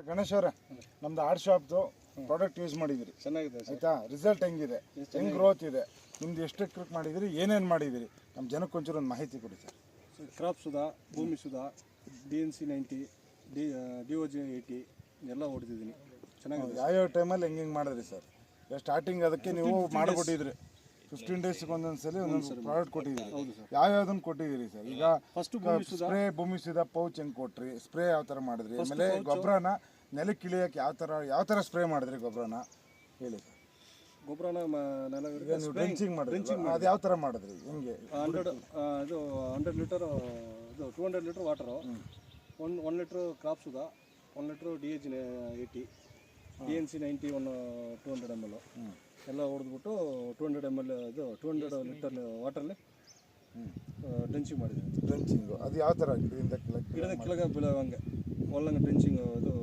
ಗಣೇಶ್ ಅವರೇ, ನಮ್ದು art ಶಾಪ್ದು product use ಮಾಡಿದಿರಿ, ಚೆನ್ನಾಗಿದೆ ಆಯ್ತಾ? ರಿಸಲ್ಟ್ ಹೆಂಗಿದೆ, ಹೆಂಗೆ ಗ್ರೋತ್ ಇದೆ, ನಿಮ್ದು ಎಷ್ಟು ಎಕರೆಗೆ ಮಾಡಿದಿರಿ, ಏನೇನು ಮಾಡಿದಿರಿ, ನಮ್ಮ ಜನಕ್ಕೆ ಒಂಚೂರು ಒಂದು ಮಾಹಿತಿ ಕೊಡಿ ಸರ್. ಕ್ರಾಪ್ ಸುಧಾ, ಭೂಮಿ ಸುಧಾ, DNC 90, DOG 80 ಎಲ್ಲ ಹೊಡೆದಿದ್ದೀನಿ. ಚೆನ್ನಾಗಿದೆ. ಯಾವ್ಯಾವ ಟೈಮಲ್ಲಿ ಹೆಂಗೆ ಮಾಡಿದ್ರಿ ಸರ್? ಸ್ಟಾರ್ಟಿಂಗ್ ಅದಕ್ಕೆ ನೀವು ಮಾಡಿಕೊಟ್ಟಿದ್ರಿ 15 ಡೇಸ್ಗೆ ಒಂದೊಂದ್ಸಲಿ ಒಂದೊಂದು ಪ್ರಾಡಕ್ಟ್ ಕೊಟ್ಟಿದ್ದೀರಿ. ಯಾವ್ಯಾವ್ದನ್ನು ಕೊಟ್ಟಿದ್ದೀರಿ ಸರ್? ಈಗ ಫಸ್ಟ್ ಸ್ಪ್ರೇ ಭೂಮಿ ಸುಧಾ ಪೌಚ್ ಹೆಂಗೆ ಕೊಟ್ರಿ, ಸ್ಪ್ರೇ ಯಾವ ಥರ ಮಾಡಿದ್ರಿ, ಆಮೇಲೆ ಗೊಬ್ಬರನ ನೆಲಕ್ಕೆ ಇಳಿಯೋಕೆ ಯಾವ ಥರ ಸ್ಪ್ರೇ ಮಾಡಿದ್ರಿ ಗೊಬ್ಬರನ ಹೇಳಿ ಸರ್. ಗೊಬ್ಬರನ ನೀವು ಡ್ರೆಂಚಿಂಗ್ ಮಾಡಿದ್ರಿ, ಅದು ಯಾವ ಥರ ಮಾಡಿದ್ರಿ, ಹೆಂಗೆ? 100 ಲೀಟರ್ ಇದು 200 litre water, 1 litre crop Sudha, 1 litre DOG 80, DNC 90 200 ml ಎಲ್ಲ ಹೊಡೆದ್ಬಿಟ್ಟು 200 ml ಇದು 200 ಲೀಟರ್ ವಾಟರಲ್ಲಿ ಡ್ರೆಂಚಿಂಗ್ ಮಾಡಿದ್ದೀನಿ. ಡ್ರೆಂಚಿಂಗು ಅದು ಯಾವ ಥರ ಗಿಡದಿಂದ ಕೆಳಗೆ ಬೀಳೋಂಗೆ ಒಳ್ಳಂಗೆ ಡ್ರೆಂಚಿಂಗ್ ಇದು